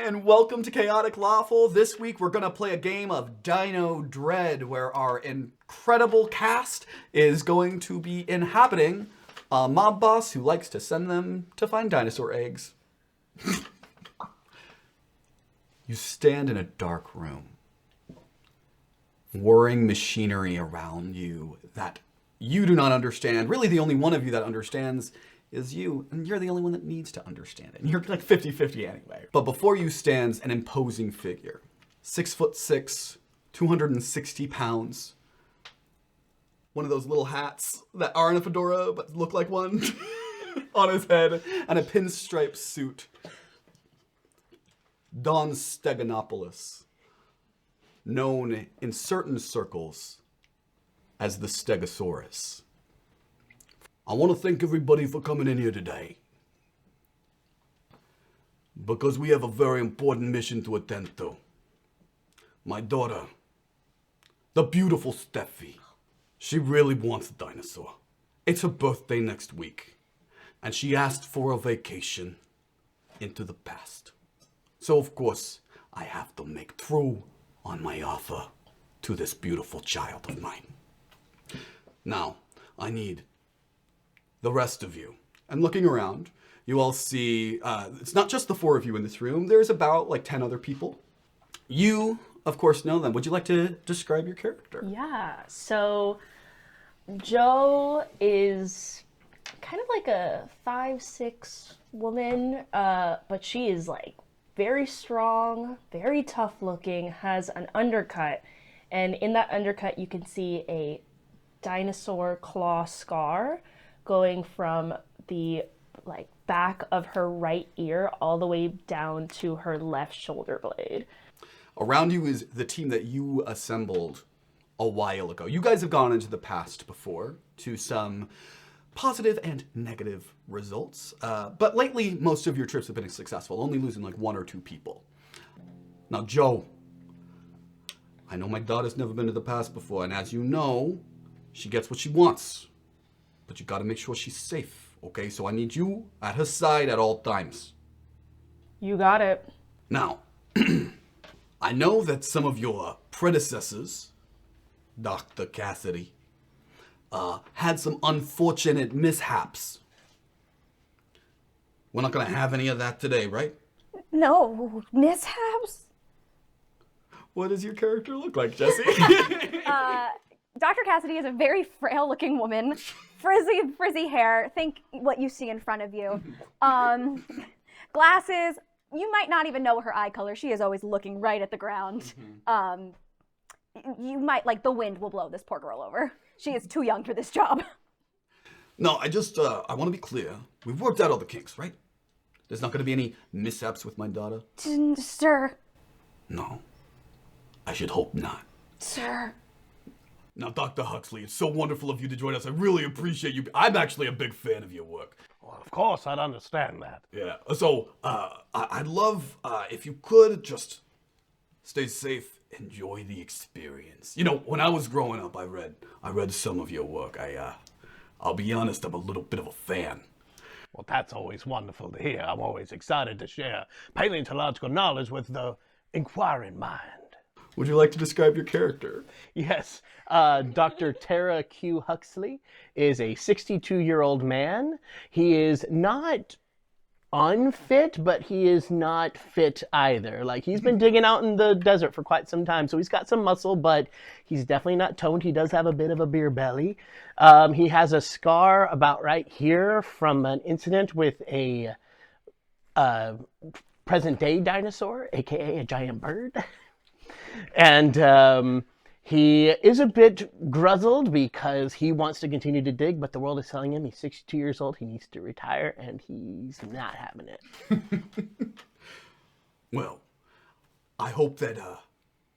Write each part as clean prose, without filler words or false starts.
and welcome to Chaotic Lawful. This week we're going to play a game of Dino Dread, where our incredible cast is going to be inhabiting a mob boss who likes to send them to find dinosaur eggs. You stand in a dark room, whirring machinery around you that you do not understand. Really, the only one of you that understands is you, and you're the only one that needs to understand it. And you're like 50-50 anyway. But before you stands an imposing figure. 6'6", 260 pounds. One of those little hats that aren't a fedora, but look like one on his head, and a pinstripe suit. Don Steganopoulos, known in certain circles as the Stegosaurus. I want to thank everybody for coming in here today, because we have a very important mission to attend to. My daughter, the beautiful Steffi, she really wants a dinosaur. It's her birthday next week, and she asked for a vacation into the past. So of course, I have to make true on my offer to this beautiful child of mine. Now, I need the rest of you. And looking around, you all see, it's not just the four of you in this room. There's about like 10 other people. You, of course, know them. Would you like to describe your character? Yeah, so Jo is kind of like a 5'6" woman, but she is like very strong, very tough looking, has an undercut. And in that undercut, you can see a dinosaur claw scar going from the like back of her right ear all the way down to her left shoulder blade. Around you is the team that you assembled a while ago. You guys have gone into the past before to some positive and negative results. But lately, most of your trips have been successful, only losing like 1 or 2 people. Now, Jo, I know my daughter's never been to the past before, and as you know, she gets what she wants. But you gotta make sure she's safe, okay? So I need you at her side at all times. You got it. Now, I know that some of your predecessors, Dr. Cassidy, had some unfortunate mishaps. We're not gonna have any of that today, right? No, mishaps? What does your character look like, Jessi? Dr. Cassidy is a very frail-looking woman. Frizzy hair. Think what you see in front of you. Glasses. You might not even know her eye color. She is always looking right at the ground. You might, like, the wind will blow this poor girl over. She is too young for this job. No, I want to be clear. We've worked out all the kinks, right? There's not going to be any mishaps with my daughter? Sir. No. I should hope not. Sir. Now, Dr. Huxley, it's so wonderful of you to join us. I really appreciate you. I'm actually a big fan of your work. Well, of course, I'd understand that. Yeah, so I'd love if you could just stay safe, enjoy the experience. You know, when I was growing up, I read some of your work. I'll be honest, I'm a little bit of a fan. Well, that's always wonderful to hear. I'm always excited to share paleontological knowledge with the inquiring mind. Would you like to describe your character? Yes. Dr. Tara Q. Huxley is a 62-year-old man. He is not unfit, but he is not fit either. Like, he's been digging out in the desert for quite some time, so he's got some muscle, but he's definitely not toned. He does have a bit of a beer belly. He has a scar about right here from an incident with a present-day dinosaur, aka a giant bird. And he is a bit gruzzled because he wants to continue to dig, but the world is telling him he's 62 years old, he needs to retire, and he's not having it. Well, I hope that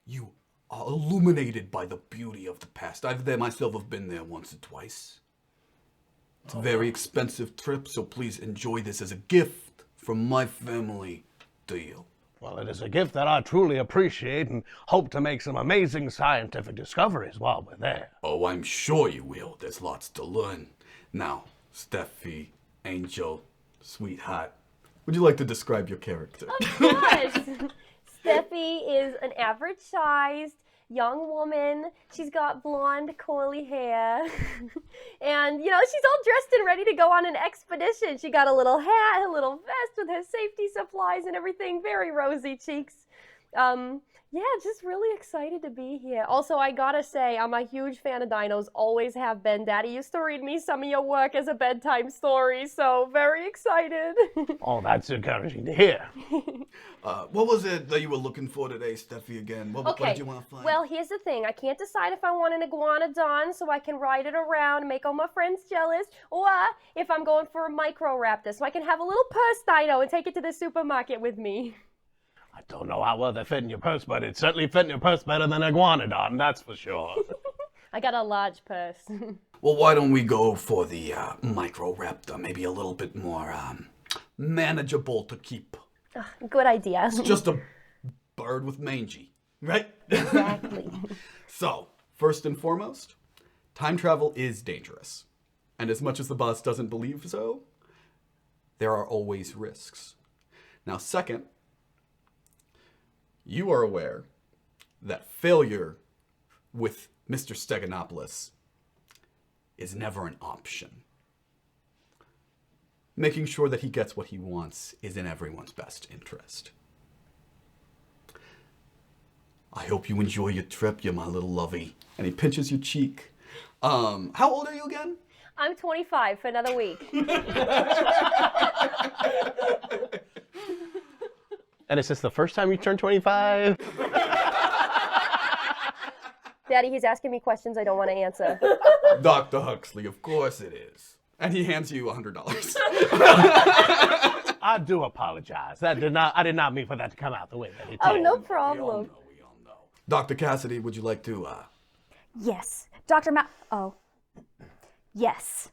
you are illuminated by the beauty of the past. I've there myself have been there once or twice. It's a very expensive trip, so please enjoy this as a gift from my family to you. Well, it is a gift that I truly appreciate and hope to make some amazing scientific discoveries while we're there. Oh, I'm sure you will. There's lots to learn. Now, Steffi, Angel, sweetheart, would you like to describe your character? Of course. Steffi is an average-sized young woman. She's got blonde, curly hair. And, you know, she's all dressed and ready to go on an expedition. She got a little hat, a little vest with her safety supplies and everything. Very rosy cheeks. Yeah, just really excited to be here. Also, I gotta say, I'm a huge fan of dinos, always have been. Daddy used to read me some of your work as a bedtime story, so very excited. Oh, that's encouraging to hear. What was it that you were looking for today, Steffi, again? What did you want to find? Well, here's the thing. I can't decide if I want an iguanodon so I can ride it around and make all my friends jealous, or if I'm going for a microraptor so I can have a little purse dino and take it to the supermarket with me. I don't know how well they fit in your purse, but it certainly fit in your purse better than Iguanodon, that's for sure. I got a large purse. Well, why don't we go for the microraptor? Maybe a little bit more manageable to keep. Good idea. It's just a bird with mangy, right? Exactly. So, first and foremost, time travel is dangerous. And as much as the boss doesn't believe so, there are always risks. Now, second, you are aware that failure with Mr. Steganopoulos is never an option. Making sure that he gets what he wants is in everyone's best interest. I hope you enjoy your trip, you my little lovey. And he pinches your cheek. How old are you again? I'm 25 for another week. And is this the first time you turned 25? Daddy, he's asking me questions I don't want to answer. Dr. Huxley, of course it is. And he hands you $100. I do apologize. I did not mean for that to come out the way that it did. Oh, no We problem. all know. Dr. Cassidy, would you like to, Yes. Yes.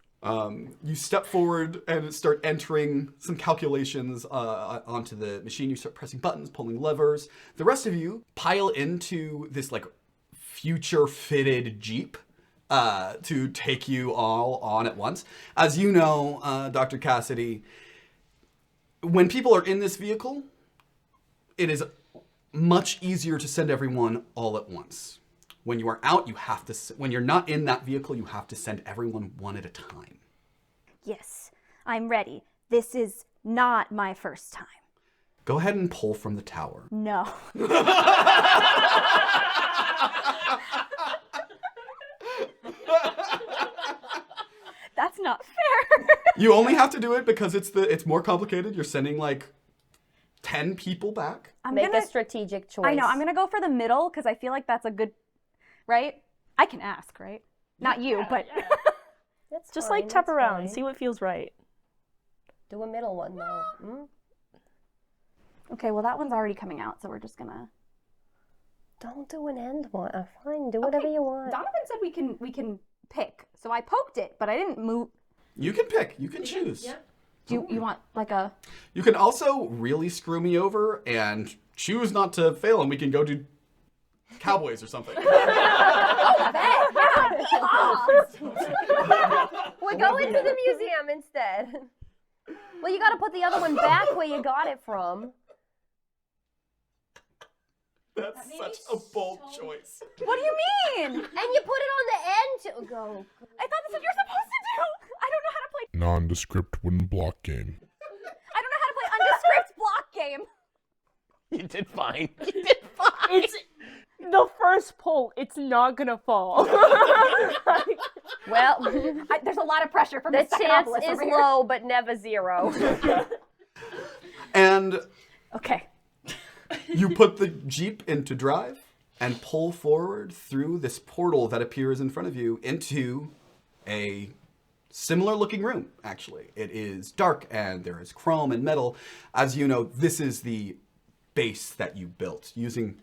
you step forward and start entering some calculations onto the machine. You start pressing buttons, pulling levers. The rest of you pile into this like future fitted Jeep to take you all on at once. As you know, Dr. Cassidy, when people are in this vehicle, it is much easier to send everyone all at once. When you are out, when you're not in that vehicle, you have to send everyone one at a time. Yes. I'm ready. This is not my first time. Go ahead and pull from the tower. No. That's not fair. You only have to do it because it's more complicated. You're sending like 10 people back. Make a strategic choice. I know. I'm gonna go for the middle because I feel like that's a good. Right? I can ask, right? Not you, but. That's Just fine, like tap that's around, fine. see what feels right. Do a middle one though. Okay, well that one's already coming out, so we're just gonna. Don't do an end one. Fine, do whatever you want. Donovan said we can pick, so I poked it, but I didn't move. You can pick. You can choose. Do you want like a? You can also really screw me over and choose not to fail, and we can go do Cowboys or something. We're going to the museum instead. Well, you got to put the other one back where you got it from. That's such a bold choice. What do you mean? And you put it on the end to go. I thought that's what you're supposed to do. I don't know how to play. Nondescript wooden block game. I don't know how to play undescript block game. You did fine. You did fine. It's the first pull. It's not gonna fall. Well, There's a lot of pressure from the the chance is low, but never zero. And Okay. you put the Jeep into drive and pull forward through this portal that appears in front of you into a similar looking room, actually. It is dark and there is chrome and metal. As you know, this is the base that you built using...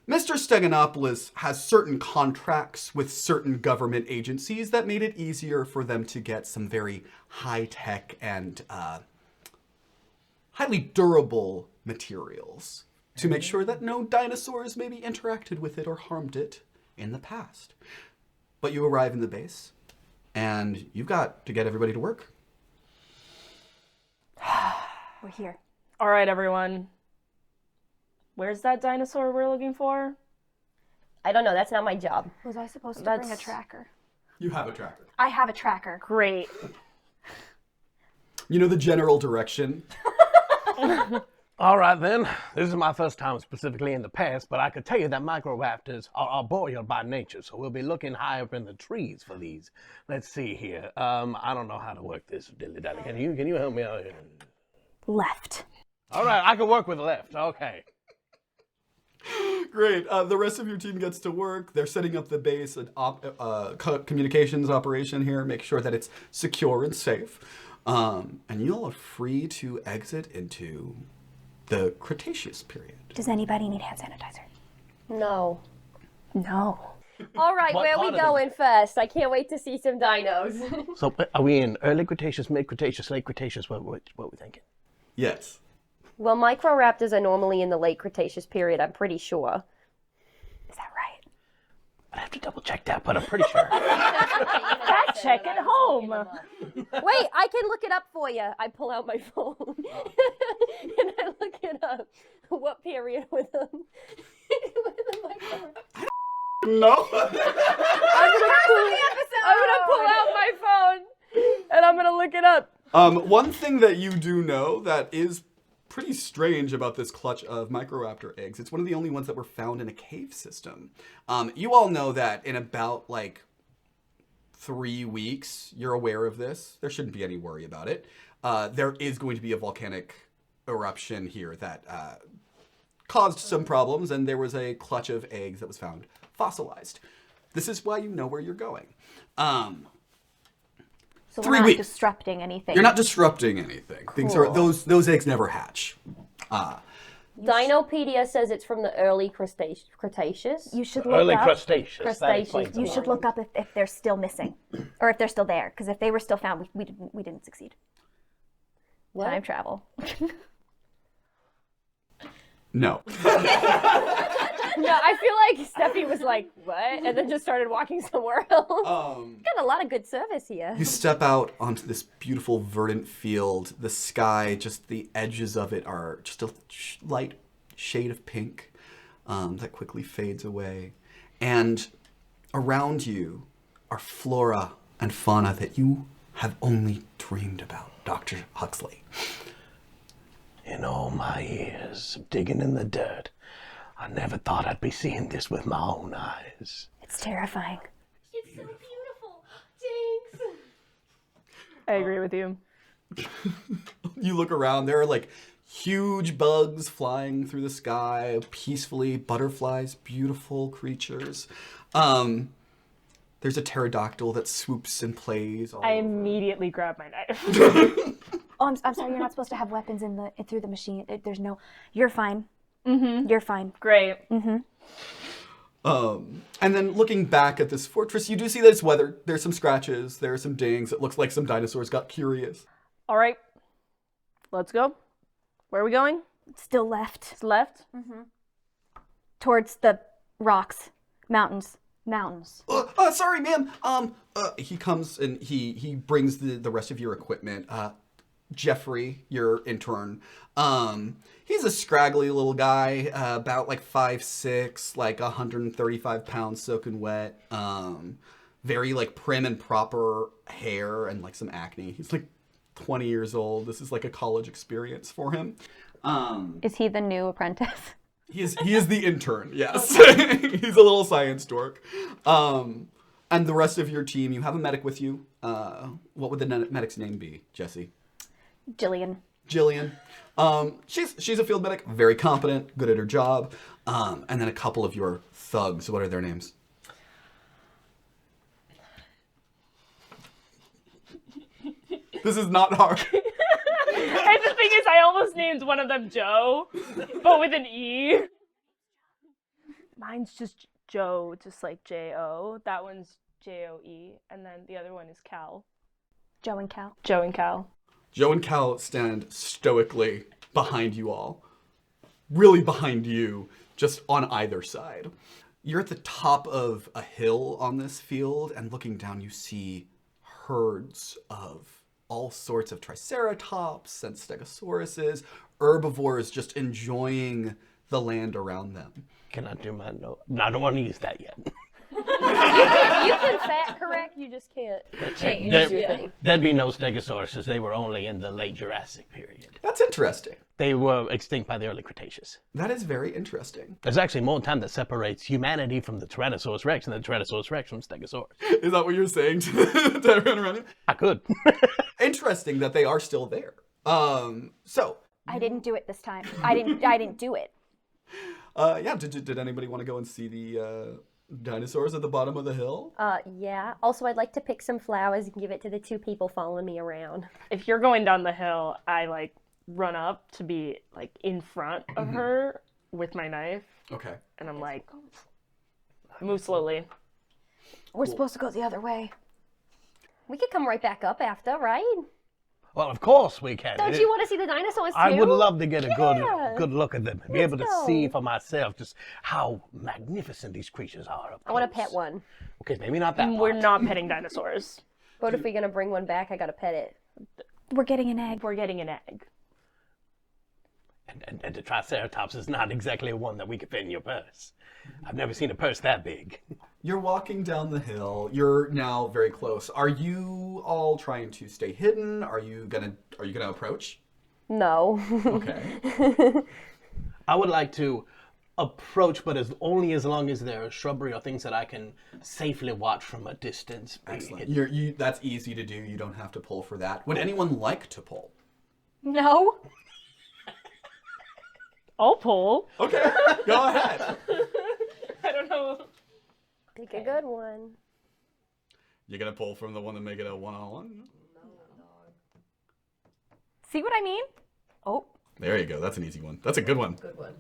Mr. Steganopoulos has certain contracts with certain government agencies that made it easier for them to get some very high-tech and highly durable materials to make sure that no dinosaurs maybe interacted with it or harmed it in the past. But you arrive in the base, and you've got to get everybody to work. We're here. All right, everyone. Where's that dinosaur we're looking for? I don't know. That's not my job. Was I supposed to bring a That's- tracker? You have a tracker. I have a tracker. Great. You know the general direction. All right, then. This is my first time specifically in the past, but I could tell you that microraptors are arboreal by nature, so we'll be looking high up in the trees for these. Let's see here. I don't know how to work this dilly-dally. Can you help me out here? Left. All right, I can work with left. Okay. Great. The rest of your team gets to work. They're setting up the base and communications operation here. Make sure that it's secure and safe. And you'll are free to exit into the Cretaceous period. Does anybody need hand sanitizer? No. No. All right, What where are we part of it? going first? I can't wait to see some dinos. So are we in early Cretaceous, mid Cretaceous, late Cretaceous? What we thinking? Yes. Well, microraptors are normally in the late Cretaceous period, I'm pretty sure. Is that right? I'd have to double check that, but I'm pretty sure. Fact check at home. Wait, I can look it up for you. I pull out my phone and I look it up. What period with them? No. I'm gonna pull out my phone and I'm gonna look it up. One thing that you do know that is pretty strange about this clutch of microraptor eggs, it's one of the only ones that were found in a cave system. You all know that in about like 3 weeks, you're aware of this. There shouldn't be any worry about it. There is going to be a volcanic eruption here that caused some problems, and there was a clutch of eggs that was found fossilized. This is why you know where you're going. So 3 we're not weeks. disrupting anything. You're not disrupting anything. Things are those eggs never hatch. Dinopedia says it's from the early Cretaceous. You should look Early up. Cretaceous. That Cretaceous. explains You a lot. should look up if they're still missing, or if they're still there. Because if they were still found, we didn't succeed. What? Time travel. No. No, I feel like Steffi was like, what? And then just started walking somewhere else. Got a lot of good service here. You step out onto this beautiful verdant field. The sky, just the edges of it are just a light shade of pink that quickly fades away. And around you are flora and fauna that you have only dreamed about, Dr. Huxley. In all my years of digging in the dirt, I never thought I'd be seeing this with my own eyes. It's terrifying. It's so beautiful. Jinx. I agree with you. You look around, there are like huge bugs flying through the sky peacefully, butterflies, beautiful creatures. There's a pterodactyl that swoops and plays. I immediately grab my knife. Oh, I'm sorry. You're not supposed to have weapons through the machine. There's no. You're fine. Mm-hmm. You're fine. Great. And then looking back at this fortress, you do see that it's weathered. There's some scratches. There are some dings. It looks like some dinosaurs got curious. All right. Let's go. Where are we going? Still left. It's left. Towards the rocks, mountains. Sorry, ma'am. He comes and he brings the rest of your equipment. Jeffrey, your intern. He's a scraggly little guy, about like 5'6", like 135 pounds soaking wet. Very like prim and proper hair and like some acne. He's like 20 years old. This is like a college experience for him. Is he the new apprentice? He is the intern, yes. He's a little science dork. And the rest of your team, you have a medic with you. What would the medic's name be, Jessi? Jillian. Jillian. She's a field medic, very competent, good at her job. And then a couple of your thugs. What are their names? This is not hard. And the thing is, I almost named one of them Joe, but with an E. Mine's just Joe, just like J-O. That one's J-O-E. And then the other one is Cal. Joe and Cal. Joe and Cal. Joe and Cal stand stoically behind you all. Really behind you, just on either side. You're at the top of a hill on this field, and looking down, you see herds of all sorts of triceratops and stegosauruses, herbivores just enjoying the land around them. Can I do my note? No, I don't want to use that yet. You can fact correct, you just can't change your thing. There'd be no stegosauruses. They were only in the late Jurassic period. That's interesting. They were extinct by the early Cretaceous. That is very interesting. There's actually more time that separates humanity from the Tyrannosaurus Rex and the Tyrannosaurus Rex from Stegosaurus. Is that what you're saying to everyone around you? I could. Interesting that they are still there. So. I didn't do it this time. I didn't do it. Yeah, did anybody want to go and see the dinosaurs at the bottom of the hill? Yeah. Also, I'd like to pick some flowers and give it to the 2 people following me around. If you're going down the hill, I like run up to be like in front of her with my knife. Okay. And I'm like, move slowly. We're supposed to go the other way. We could come right back up after, right? Well, of course we can. Don't you want to see the dinosaurs too? I would love to get a good look at them and be able to go. see for myself just how magnificent these creatures are. I want to pet one. Okay, maybe not that We're part. not petting dinosaurs. But if we're going to bring one back, I got to pet it. We're getting an egg. We're getting an egg. And the Triceratops is not exactly one that we could fit in your purse. I've never seen a purse that big. You're walking down the hill. You're now very close. Are you all trying to stay hidden? Are you gonna approach? No. Okay. I would like to approach, but only as long as there are shrubbery or things that I can safely watch from a distance. Excellent. That's easy to do. You don't have to pull for that. Would anyone like to pull? No. I'll pull. Okay, go ahead. I don't know. Pick a good one. You're gonna pull from the one to make it a one-on-one? See what I mean? Oh. There you go. That's an easy one. That's a good one. Good one.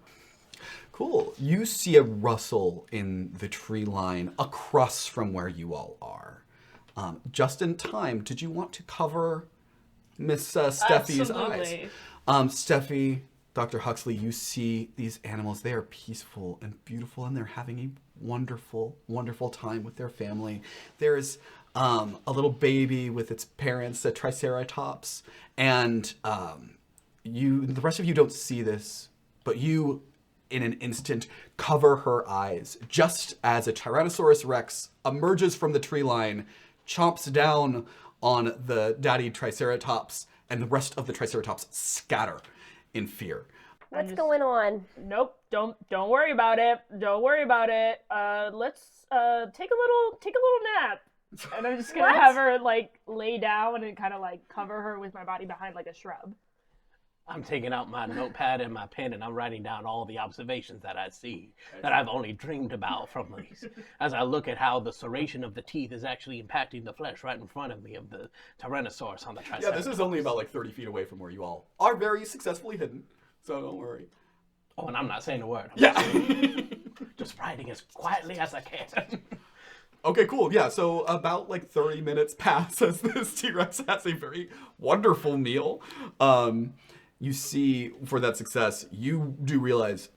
Cool. You see a rustle in the tree line across from where you all are. Just in time. Did you want to cover Miss Steffi's eyes? Steffi, Dr. Huxley, you see these animals. They are peaceful and beautiful, and they're having a wonderful, wonderful time with their family. There's a little baby with its parents, a Triceratops, and the rest of you don't see this, but you, in an instant, cover her eyes just as a Tyrannosaurus Rex emerges from the tree line, chomps down on the daddy Triceratops, and the rest of the Triceratops scatter in fear. What's going on? Nope. Don't worry about it. Don't worry about it. Let's take a little nap. And I'm just gonna have her like lay down and kind of like cover her with my body behind like a shrub. I'm taking out my notepad and my pen and I'm writing down all the observations that I see that I've only dreamed about from these. As I look at how the serration of the teeth is actually impacting the flesh right in front of me of the Tyrannosaurus on the Triceratops. Yeah, this is only about like 30 feet away from where you all are very successfully hidden, so don't worry. Oh, and I'm not saying a word. Yeah. Just writing as quietly as I can. Okay, cool. Yeah, so about like 30 minutes pass as this T-Rex has a very wonderful meal. You see, for that success, you do realize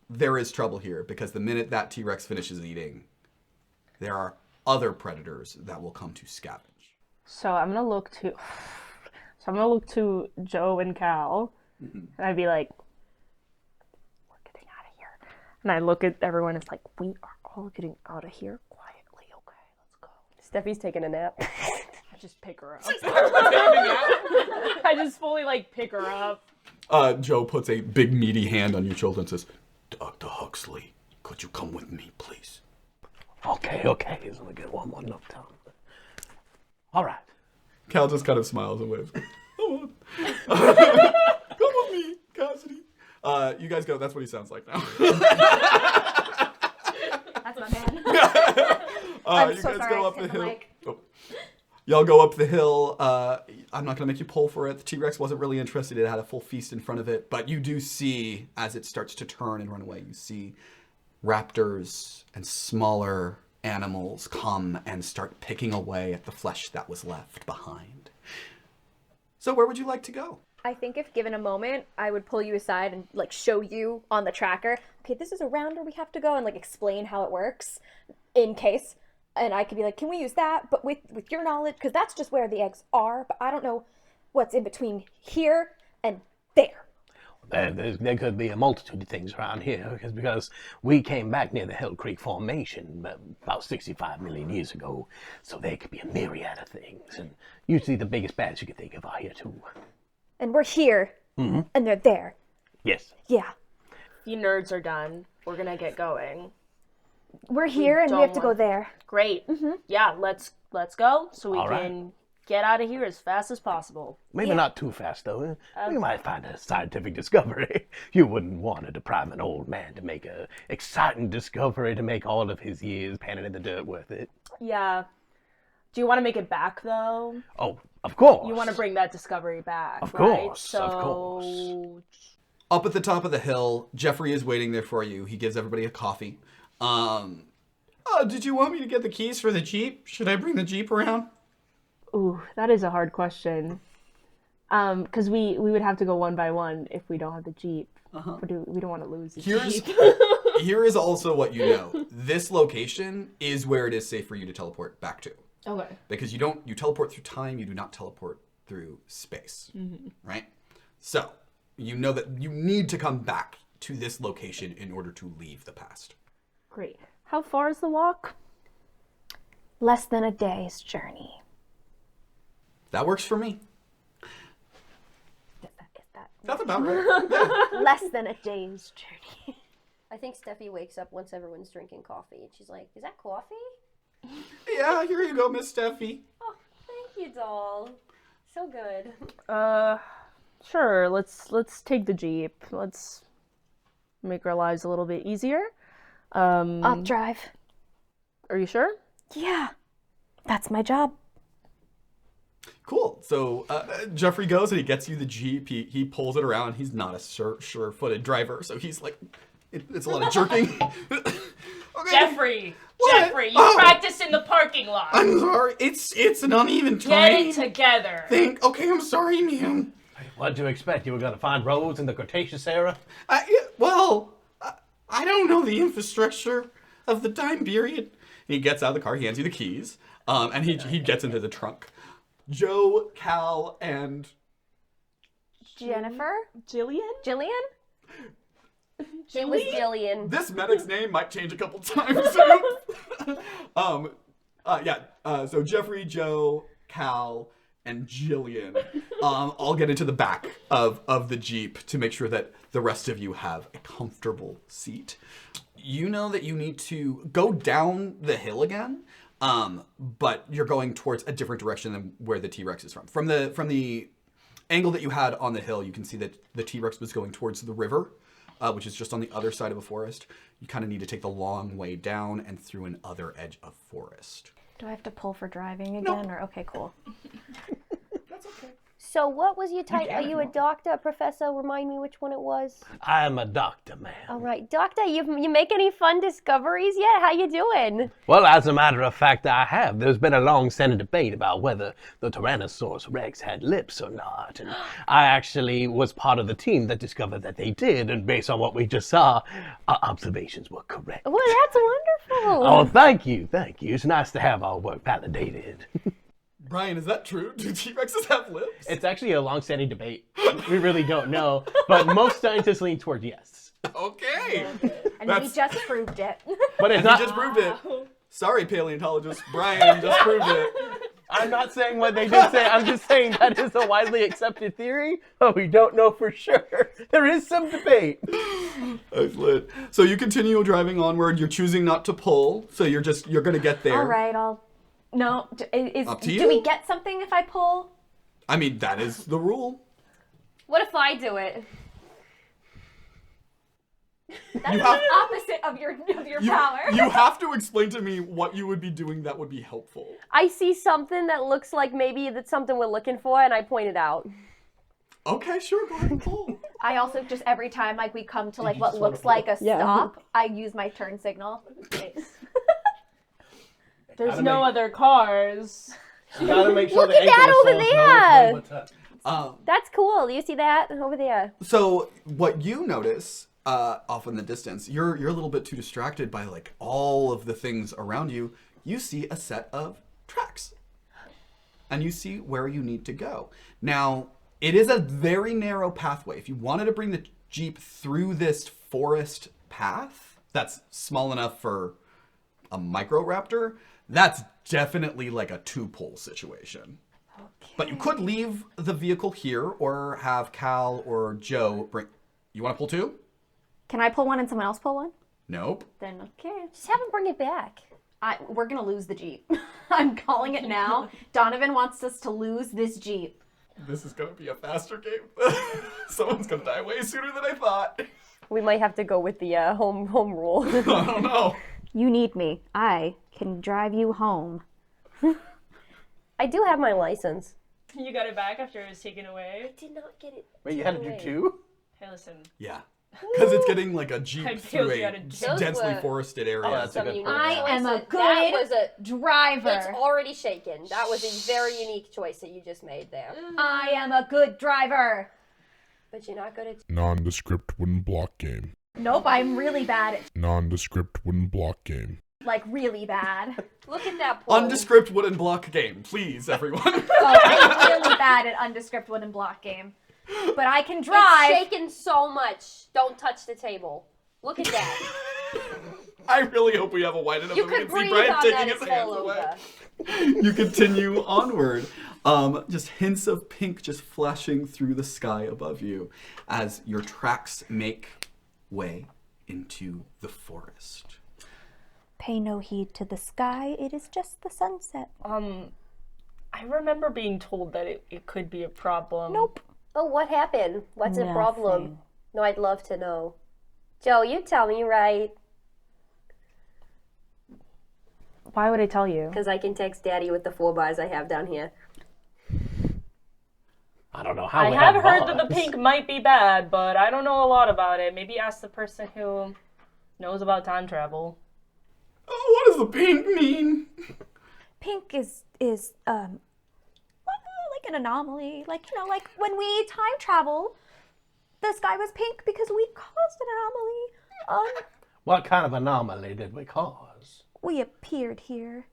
there is trouble here because the minute that T-Rex finishes eating, there are other predators that will come to scavenge. So I'm gonna look to Joe and Cal, and I'd be like, "We're getting out of here." And I look at everyone. It's like, we are all getting out of here quietly. Okay, let's go. Steffi's taking a nap. I just pick her up. I just fully like pick her up. Joe puts a big meaty hand on your shoulder and says, "Dr. Huxley, could you come with me, please?" Okay. Let me get one more note down. All right. Cal just kind of smiles and waves. Come on. Come with me, Cassidy. You guys go. That's what he sounds like now. That's not bad. You so guys sorry, go I up hit the the hill. mic. Oh. Y'all go up the hill. I'm not going to make you pull for it. The T-Rex wasn't really interested. It had a full feast in front of it. But you do see, as it starts to turn and run away, you see raptors and smaller animals come and start picking away at the flesh that was left behind. So where would you like to go? I think if given a moment, I would pull you aside and like show you on the tracker, okay, this is around where we have to go, and like explain how it works in case. and I could be like, can we use that? But with your knowledge, because that's just where the eggs are, but I don't know what's in between here and there. There could be a multitude of things around here because we came back near the Hell Creek Formation about 65 million years ago, so there could be a myriad of things, and usually the biggest bads you can think of are here too. And we're here, and they're there. Yes. Yeah. You nerds are done. We're gonna get going. We're here, and we have to go want- there. Great. Yeah, let's go so we All right. can get out of here as fast as possible. Maybe not too fast, though. We might find a scientific discovery. You wouldn't want to deprive an old man to make a exciting discovery to make all of his years panning in the dirt worth it. Yeah. Do you want to make it back though? Oh, of course. You want to bring that discovery back, Of right? course, So, of course. Up at the top of the hill, Jeffrey is waiting there for you. He gives everybody a coffee. Did you want me to get the keys for the Jeep? Should I bring the Jeep around? Ooh, that is a hard question. Because we would have to go one by one if we don't have the Jeep. We don't want to lose the Jeep. Here is also what you know. This location is where it is safe for you to teleport back to. Okay. Because you teleport through time, you do not teleport through space. Right? So, you know that you need to come back to this location in order to leave the past. Great. How far is the walk? Less than a day's journey. That works for me. Is that That's about right. less than a day's journey? I think Steffi wakes up once everyone's drinking coffee, and she's like, "Is that coffee?" Yeah, here you go, Miss Steffi. Oh, thank you, doll. So good. Sure. Let's take the Jeep. Let's make our lives a little bit easier. I'll drive. Are you sure? Yeah. That's my job. Cool. So Jeffrey goes and he gets you the Jeep. He pulls it around. He's not a sure-footed driver, so he's like, it's a lot of jerking. Okay. Jeffrey, What? Jeffrey, you Oh. practice in the parking lot. I'm sorry. It's an uneven Get terrain. it together. Okay, I'm sorry, ma'am. What'd you expect? You were going to find roads in the Cretaceous era? I don't know the infrastructure of the time period. He gets out of the car. He hands you the keys, and he gets into the trunk. Joe, Cal, and Jennifer? Jillian? Jillian? It was Jillian. this medic's name might change a couple times. So Jeffrey, Joe, Cal, and Jillian all get into the back of the Jeep to make sure that the rest of you have a comfortable seat. You know that you need to go down the hill again, but you're going towards a different direction than where the T-Rex is from. From the angle that you had on the hill, you can see that the T-Rex was going towards the river, which is just on the other side of a forest. You kind of need to take the long way down and through an other edge of forest. Do I have to pull for driving again? Or okay, cool. That's okay. So what was your title? can Are if you you a want. doctor, professor? Remind me which one it was. I am a doctor, ma'am. All right, doctor, you make any fun discoveries yet? How you doing? Well, as a matter of fact, I have. There's been a long-standing debate about whether the Tyrannosaurus Rex had lips or not, and I actually was part of the team that discovered that they did, and based on what we just saw, our observations were correct. Well, that's wonderful. Oh, thank you. It's nice to have our work validated. Brian, is that true? Do T-Rexes have lips? It's actually a long-standing debate. We really don't know, but most scientists lean toward yes. Okay. And That's- we just proved it. But it's He not. just proved it. Sorry, paleontologist. Brian just proved it. I'm not saying what they did say. I'm just saying that is a widely accepted theory, but we don't know for sure. There is some debate. Excellent. So you continue driving onward. You're choosing not to pull, so you're going to get there. All right, No, Up to do you. we get something if I pull? I mean, that is the rule. What if I do it? That's the opposite of your power. You have to explain to me what you would be doing that would be helpful. I see something that looks like maybe that's something we're looking for, and I point it out. Okay, sure, go ahead and pull. I also just every time we come to what looks like a stop, I use my turn signal. There's no other cars. You gotta make sure Look at that over there. Um, That's cool. You see that over there? So what you notice off in the distance, you're a little bit too distracted by like all of the things around you. you see a set of tracks. And you see where you need to go. Now, it is a very narrow pathway. If you wanted to bring the Jeep through this forest path that's small enough for a Microraptor, that's definitely like a two-pole situation. Okay. But you could leave the vehicle here or have Cal or Joe bring... You want to pull two? Can I pull one and someone else pull one? Nope. Then okay. Just have him bring it back. We're gonna lose the Jeep. I'm calling it now. Donovan wants us to lose this Jeep. This is gonna be a faster game. Someone's gonna die way sooner than I thought. We might have to go with the home rule. I don't know. You need me. I can drive you home. I do have my license. You got it back after it was taken away? I did not get it. Wait, you had to do two? Hey, listen. Yeah. Because it's getting like a Jeep I through failed you a at a densely were- forested area. Oh, that's a good point. I am a That good was a driver. It's already shaken. That was a very unique choice that you just made there. I am a good driver. But you're not good at... Nondescript wooden block game. Nope, I'm really bad at, Nondescript wooden block game. like, really bad. Look at that pole. Undescript wooden block game, please, everyone. Oh, I'm really bad at undescript wooden block game. But I can drive. It's shaken so much. Don't touch the table. Look at that. I really hope we have a wide enough You that we could can see breathe Brian on taking that his and hands fall away. over. You continue onward. Just hints of pink just flashing through the sky above you as your tracks make way into the forest. Pay no heed to the sky, it is just the sunset. I remember being told that it could be a problem. Nope. Oh, what happened? What's the problem? Nothing. No, I'd love to know. Joe, you tell me, right? Why would I tell you? Because I can text Daddy with the 4 bars I have down here. I don't know how I we have have heard that the bars. pink might be bad, but I don't know a lot about it. Maybe ask the person who knows about time travel. Oh, what does the pink mean? Pink is like an anomaly. Like, you know, like when we time travel, the sky was pink because we caused an anomaly. What kind of anomaly did we cause? We appeared here.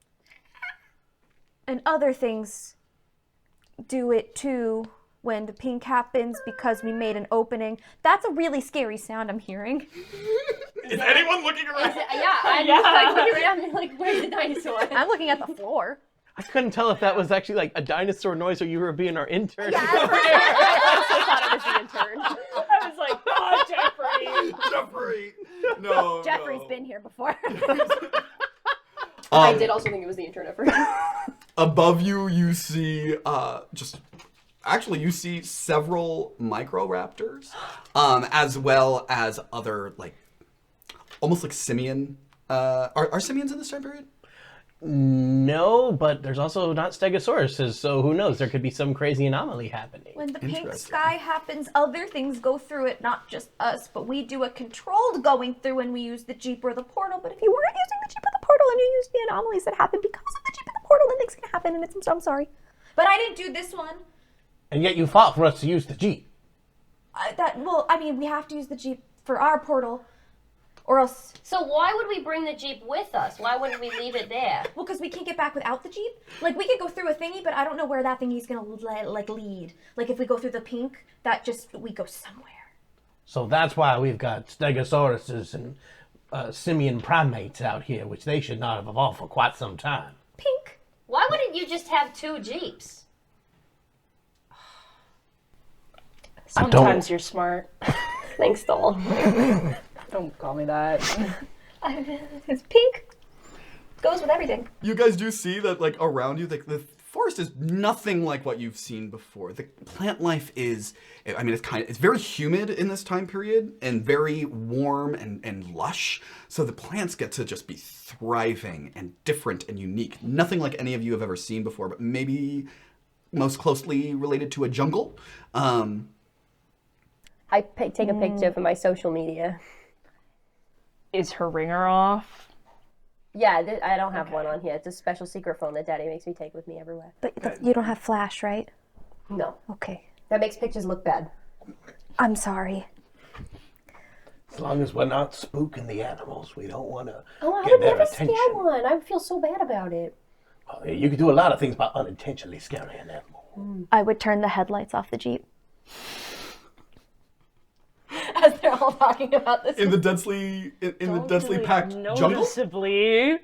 And other things do it too when the pink happens because we made an opening. That's a really scary sound I'm hearing. Is anyone looking around? I'm just like looking around and like, where's the dinosaur? I'm looking at the floor. I couldn't tell if that was actually like a dinosaur noise or you were being our intern. I also thought it was the intern. I was like, oh, Jeffrey. Jeffrey! No, Jeffrey's no. been here before. I did also think it was the intern at first. Above you, you see you see several Microraptors, as well as other like almost like simian. Are simians in this time period? No, but there's also not stegosauruses, so who knows? There could be some crazy anomaly happening. When the pink Interesting. sky happens, other things go through it, not just us, but we do a controlled going through when we use the Jeep or the portal. But if you weren't using the Jeep or the portal and you used the anomalies that happen because of the Jeep and the portal, then things can happen, and I'm sorry. But I didn't do this one. And yet you fought for us to use the Jeep. We have to use the Jeep for our portal, or else, So why would we bring the Jeep with us? Why wouldn't we leave it there? well, because we can't get back without the Jeep. Like, we could go through a thingy, but I don't know where that thingy's gonna, lead. Like, if we go through the pink, we go somewhere. So that's why we've got stegosauruses and simian primates out here, which they should not have evolved for quite some time. Pink. Why wouldn't you just have 2 Jeeps? Sometimes you're smart. Thanks, doll. Don't call me that. It's pink. Goes with everything. You guys do see that like around you, the forest is nothing like what you've seen before. The plant life is, it's very humid in this time period and very warm and lush. So the plants get to just be thriving and different and unique. Nothing like any of you have ever seen before, but maybe most closely related to a jungle. I take a picture for my social media. Is her ringer off? Yeah, I don't have one on here. It's a special secret phone that Daddy makes me take with me everywhere. But you don't have flash, right? No. Okay. That makes pictures look bad. I'm sorry. As long as we're not spooking the animals, we don't want to Oh, I get would their never attention. scare one. I would feel so bad about it. Oh, yeah, you can do a lot of things by unintentionally scaring an animal. I would turn the headlights off the Jeep. As they're all talking about this. In the densely packed jungle. Noticeably.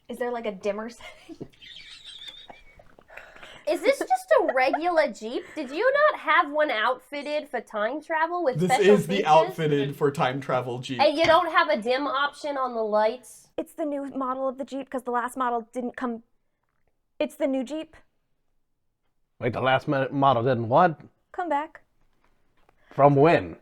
Is there like a dimmer setting? Is this just a regular Jeep? Did you not have one outfitted for time travel with This special is the features? outfitted for time travel Jeep. And you don't have a dim option on the lights? It's the new model of the Jeep because the last model didn't come. It's the new Jeep. Wait, the last model didn't what? Come back. From when?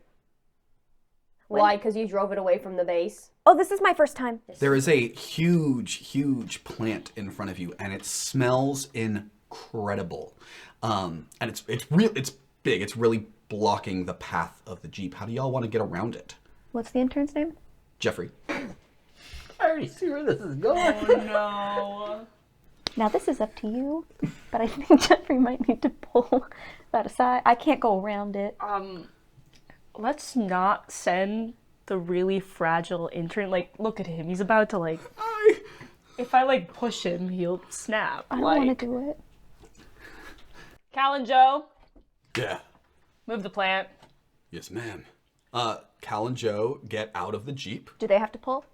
Why? Because you drove it away from the base? Oh, this is my first time. There is a huge plant in front of you, and it smells incredible. And it's big. It's really blocking the path of the Jeep. How do y'all want to get around it? What's the intern's name? Jeffrey. I already see where this is going. No. Now this is up to you, but I think Jeffrey might need to pull that aside. I can't go around it. Let's not send the really fragile intern. Like, look at him. He's about to, like... If I, like, push him, he'll snap. I don't want to do it. Cal and Joe, Yeah. move the plant. Yes, ma'am. Cal and Joe get out of the Jeep. Do they have to pull?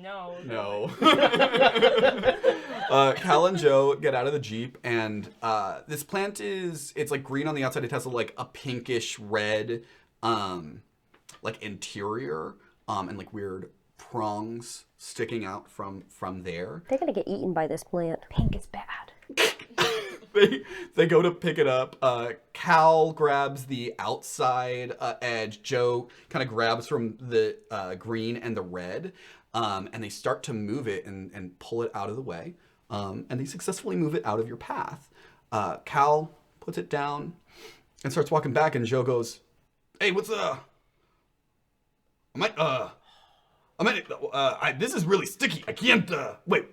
No. No. Cal and Joe get out of the Jeep, and this plant it's like green on the outside. It has like a pinkish red, like interior, and like weird prongs sticking out from there. They're gonna get eaten by this plant. Pink is bad. They go to pick it up. Cal grabs the outside edge. Joe kind of grabs from the green and the red, and they start to move it and pull it out of the way. And they successfully move it out of your path. Cal puts it down and starts walking back, and Joe goes, "Hey, what's this is really sticky. I can't wait."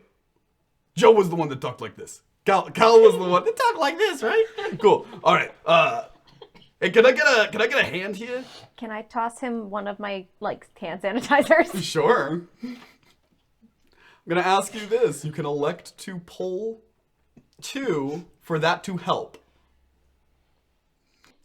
Joe was the one that talked like this. Cal was the one that talked like this, right? Cool. All right. Hey, can I get a hand here? Can I toss him one of my hand sanitizers? Sure. I'm gonna ask you this. You can elect to pull 2 for that to help.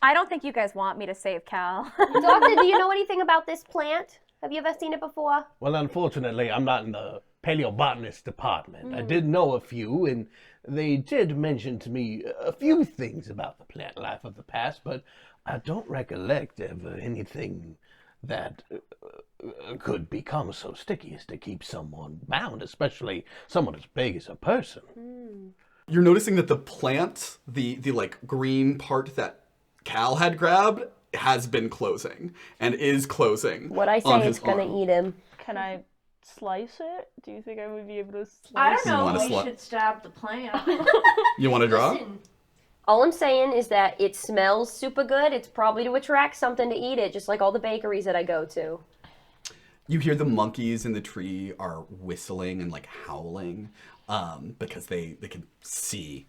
I don't think you guys want me to save Cal. Doctor, do you know anything about this plant? Have you ever seen it before? Well, unfortunately, I'm not in the paleobotanist department. I did know a few, and they did mention to me a few things about the plant life of the past, but I don't recollect ever anything that could become so sticky as to keep someone bound, especially someone as big as a person. You're noticing that the plant, the like green part that Cal had grabbed, has been closing and is closing. What I on say, his it's gonna arm. eat him. Can I slice it? Do you think I would be able to slice I don't know wanna if we sli- should stab the plant. You want to draw? All I'm saying is that it smells super good. It's probably to attract something to eat it, just like all the bakeries that I go to. You hear the monkeys in the tree are whistling and like howling, because they can see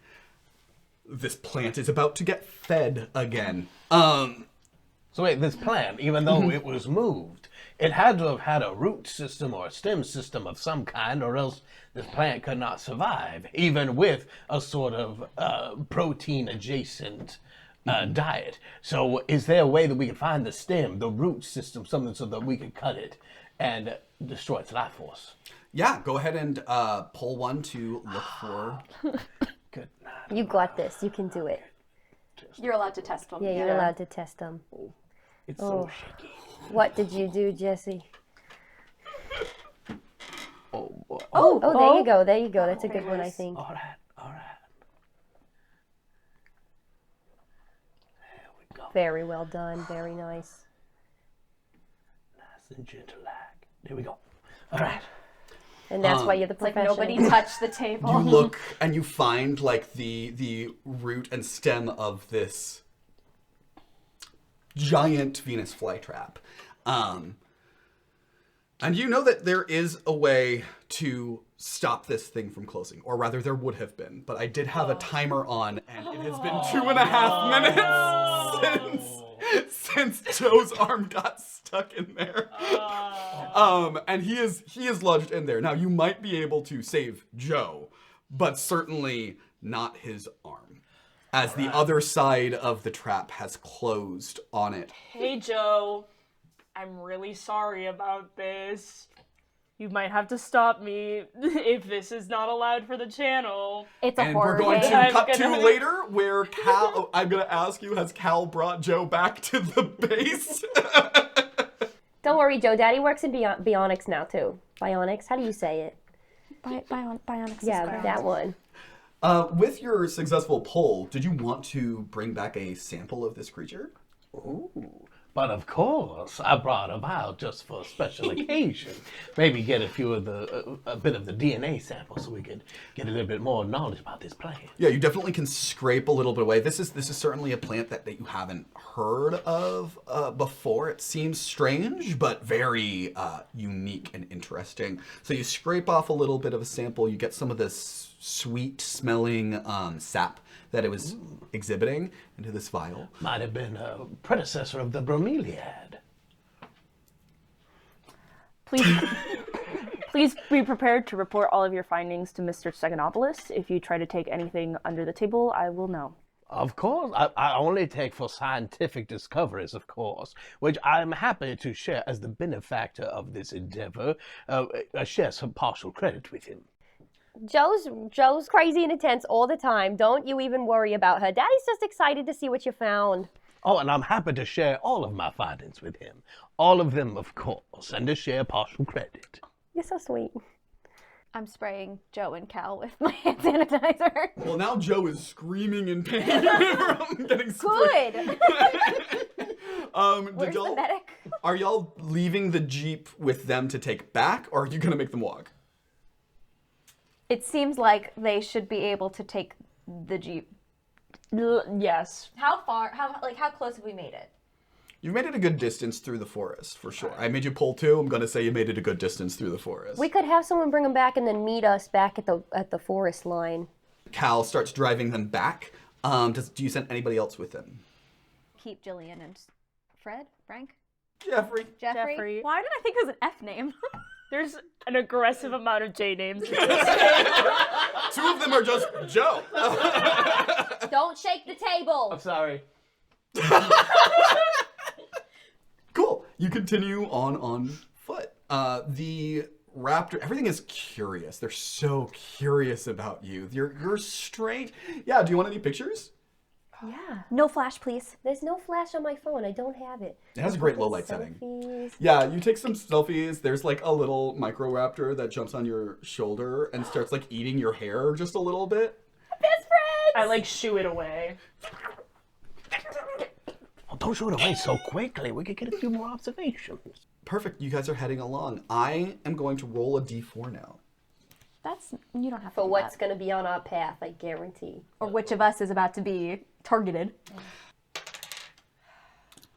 this plant is about to get fed again. So wait, this plant, even though it was moved, it had to have had a root system or a stem system of some kind, or else this plant could not survive, even with a sort of protein-adjacent diet. So is there a way that we can find the stem, the root system, something so that we could cut it and destroy its life force? Yeah, go ahead and pull 1 to look for. Good night. You got this. You can do it. You're allowed to test them. Yeah, you're allowed to test them. It's so shaky. What did you do, Jessie? Oh, boy. Oh, there you go. There you go. That's a good one, I think. All right, all right. There we go. Very well done. Very nice. Nice and gentle like. There we go. All right. And that's why you're the Like professional. nobody touched the table. You look and you find like the root and stem of this giant Venus flytrap. And you know that there is a way to stop this thing from closing, or rather there would have been, but I did have a timer on and it has been 2.5 minutes since Joe's arm got stuck in there. And he is lodged in there. Now you might be able to save Joe, but certainly not his arm, as the other side of the trap has closed on it. Hey, Joe. I'm really sorry about this. You might have to stop me if this is not allowed for the channel. It's a And horror we're going game. to cut to later where Cal, I'm going to ask you, has Cal brought Joe back to the base? Don't worry, Joe. Daddy works in Bionics now, too. Bionics? How do you say it? Bionics. Yeah, that one. With your successful pull, did you want to bring back a sample of this creature? Ooh, but of course, I brought him out just for a special occasion. Maybe get a bit of the DNA sample so we could get a little bit more knowledge about this plant. Yeah, you definitely can scrape a little bit away. This is certainly a plant that you haven't heard of before. It seems strange, but very unique and interesting. So you scrape off a little bit of a sample. You get some of this sweet-smelling sap that it was exhibiting into this vial. Might have been a predecessor of the bromeliad. Please be prepared to report all of your findings to Mr. Steganopoulos. If you try to take anything under the table, I will know. Of course. I only take for scientific discoveries, of course, which I'm happy to share as the benefactor of this endeavor. I share some partial credit with him. Joe's crazy and intense all the time. Don't you even worry about her. Daddy's just excited to see what you found. Oh, and I'm happy to share all of my findings with him. All of them, of course, and to share partial credit. You're so sweet. I'm spraying Joe and Cal with my hand sanitizer. Well, now Joe is screaming in pain from getting sprayed. Good. Did the medic? Are y'all leaving the Jeep with them to take back, or are you going to make them walk? It seems like they should be able to take the Jeep. Yes. How far? How close have we made it? You've made it a good distance through the forest, for sure. I made you pull 2. I'm going to say you made it a good distance through the forest. We could have someone bring him back and then meet us back at the forest line. Cal starts driving them back. Do you send anybody else with them? Keep Jillian and Fred? Frank? Jeffrey. Jeffrey. Why did I think it was an F name? There's an aggressive amount of J names. 2 of them are just Joe. Don't shake the table. I'm sorry. Cool. You continue on foot. The raptor, everything is curious. They're so curious about you. You're strange. Yeah, do you want any pictures? Yeah. No flash, please. There's no flash on my phone. I don't have it. It has a great low light setting. Selfies. Yeah, you take some selfies. There's like a little microraptor that jumps on your shoulder and starts like eating your hair just a little bit. Best friends! I like shoo it away. Oh, don't shoot away so quickly. We could get a few more observations. Perfect. You guys are heading along. I am going to roll a d4 now. You don't have to For do what's that. going to be on our path, I guarantee. Or which of us is about to be targeted.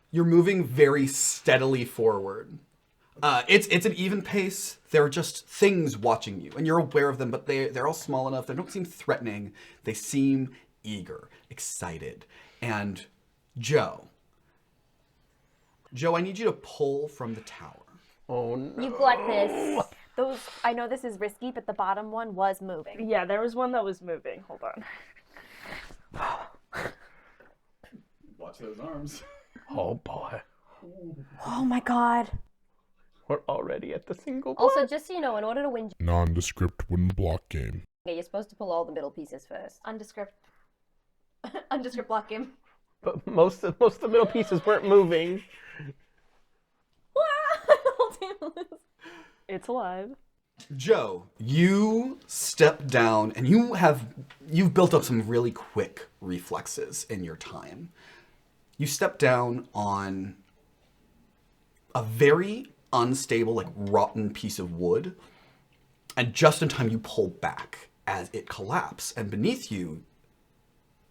You're moving very steadily forward. It's an even pace. There are just things watching you, and you're aware of them, but they're all small enough. They don't seem threatening. They seem eager, excited. And Joe, I need you to pull from the tower. Oh, no. You got this. I know this is risky, but the bottom one was moving. Yeah, there was one that was moving. Hold on. Watch those arms. Oh, boy. Oh my god. We're already at the single Also, just so you know, in order to win, Nondescript wooden block game. you're supposed to pull all the middle pieces first. Undescript block game. But most of the middle pieces weren't moving. It's alive. Joe, you step down and you've built up some really quick reflexes in your time. You step down on a very unstable, like rotten piece of wood, and just in time you pull back as it collapses, and beneath you,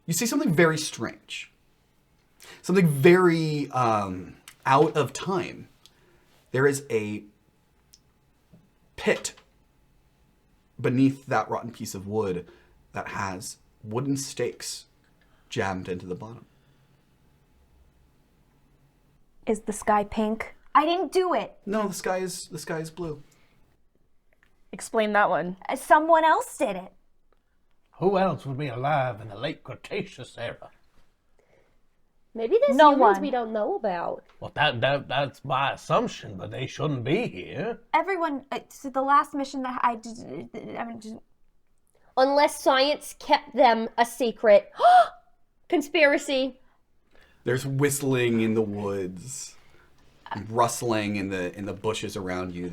you see something very strange. Something very out of time. There is a pit beneath that rotten piece of wood that has wooden stakes jammed into the bottom. Is the sky pink? I didn't do it. No, the sky is blue. Explain that one. Someone else did it. Who else would be alive in the late Cretaceous era? Maybe there's No humans one. we don't know about. Well, that's my assumption, but they shouldn't be here. Everyone, so the last mission that I did, Unless science kept them a secret. Conspiracy. There's whistling in the woods, rustling in the bushes around you.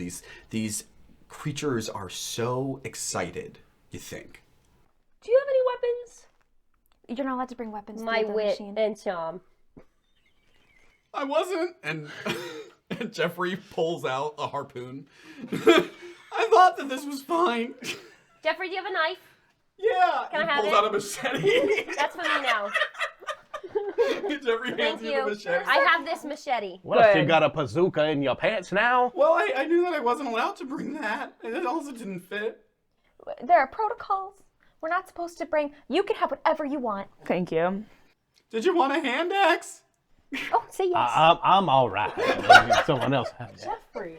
These creatures are so excited, you think. Do you have any weapons? you're not allowed to bring weapons My through the wit machine. and charm. I wasn't. And Jeffrey pulls out a harpoon. I thought that this was fine. Jeffrey, do you have a knife? Yeah. Can I he have pulls it? out a machete. That's for me now. Jeffrey hands Thank you you. the machete. I have this machete. What, you got a bazooka in your pants now? Well, I knew that I wasn't allowed to bring that, and it also didn't fit. There are protocols. We're not supposed to bring. You can have whatever you want. Thank you. Did you want a hand axe? Oh, say yes. I'm all right. Someone else has it. Jeffrey.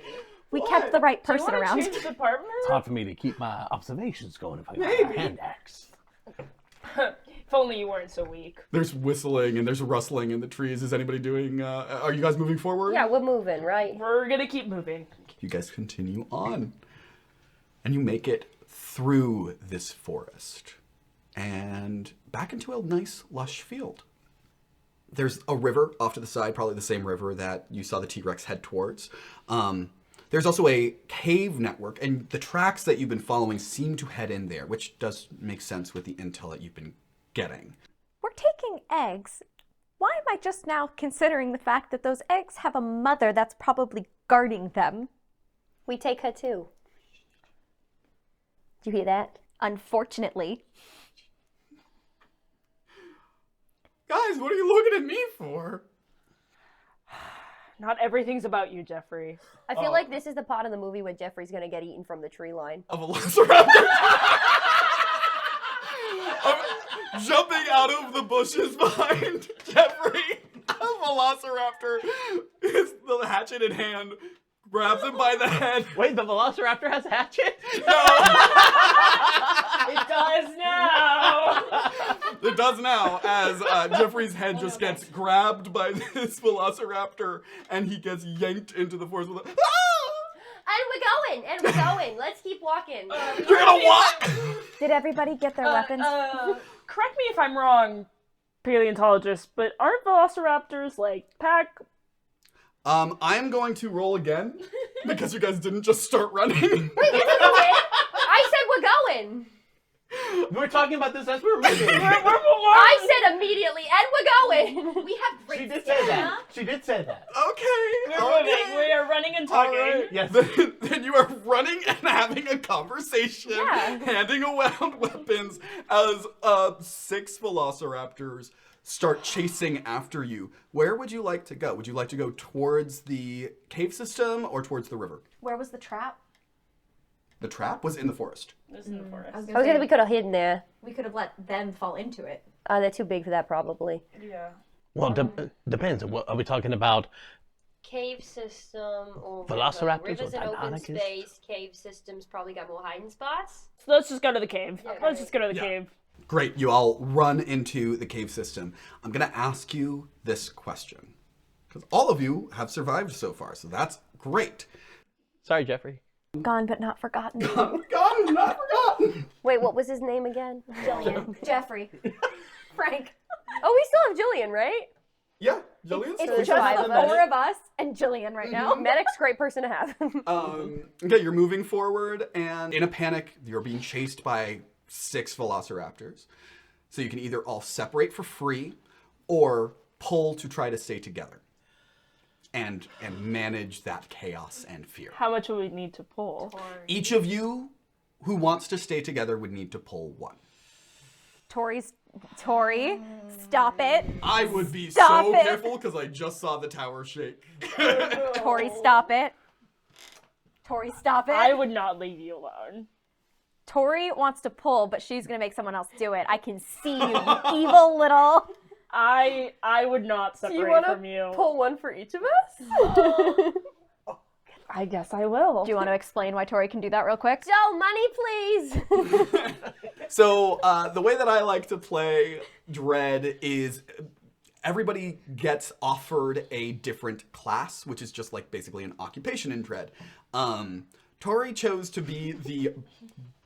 We kept the right Do you person want to around. change department? It's hard for me to keep my observations going if I got a hand axe. If only you weren't so weak. There's whistling and there's rustling in the trees. Is anybody doing? Are you guys moving forward? Yeah, we're moving, right? We're gonna keep moving. You guys continue on, and you make it through this forest and back into a nice lush field. There's a river off to the side, probably the same river that you saw the T-Rex head towards. There's also a cave network, and the tracks that you've been following seem to head in there, which does make sense with the intel that you've been getting. We're taking eggs. Why am I just now considering the fact that those eggs have a mother that's probably guarding them? We take her too. Do you hear that? Unfortunately. Guys, what are you looking at me for? Not everything's about you, Jeffrey. I feel like this is the part of the movie where Jeffrey's gonna get eaten from the tree line. A velociraptor jumping out of the bushes behind Jeffrey. A velociraptor is the hatchet in hand, grabs him by the head. Wait, the Velociraptor has a hatchet? No, It does now! it does now as Jeffrey's head just gets grabbed by this velociraptor and he gets yanked into the forest with a, And we're going. Let's keep walking. You're gonna walk? Did everybody get their weapons? Correct me if I'm wrong, paleontologist, but aren't velociraptors like pack? I'm going to roll again because you guys didn't just start running. Wait, I said we're going. We were talking about this as we were moving. I said immediately, and we're going. We have great She did say that. She did say that. Okay. We're moving. We are running and talking. Alright. Yes. Then you are running and having a conversation, handing around weapons as 6 velociraptors start chasing after you. Where would you like to go? Would you like to go towards the cave system or towards the river? Where was the trap? The trap was in the forest. This is in the forest. I was gonna we could have hidden there. We could have let them fall into it. They're too big for that, probably. Yeah. Well, depends. What are we talking about? Cave system or Velociraptors rivers or and open Deinonychus? space. Cave systems probably got more hiding spots. So let's just go to the cave. Yeah, Let's just go to the Yeah. cave. Great, you all run into the cave system. I'm gonna ask you this question. Because all of you have survived so far, so that's great. Sorry, Jeffrey. Gone but not forgotten. Forgotten, not forgotten. Wait, what was his name again? Jillian. Jeffrey. Frank. Oh, we still have Jillian, right? Yeah, Jillian's It's still just five the of us. 4 of us and Jillian right now. Medic's a great person to have. Okay, you're moving forward, and in a panic, you're being chased by 6 velociraptors. So you can either all separate for free, or pull to try to stay together, and manage that chaos and fear. How much would we need to pull? Each of you who wants to stay together would need to pull 1. Tory, stop it. I would be Stop so it. careful because I just saw the tower shake. Tory, stop it. Tory, stop it. I would not leave you alone. Tory wants to pull, but she's gonna make someone else do it. I can see you, you evil little. I would not Do you separate want from to you. pull one for each of us? I guess I will. Do you want to explain why Tory can do that real quick? Joe, money, please. So the way that I like to play Dread is everybody gets offered a different class, which is just like basically an occupation in Dread. Tory chose to be the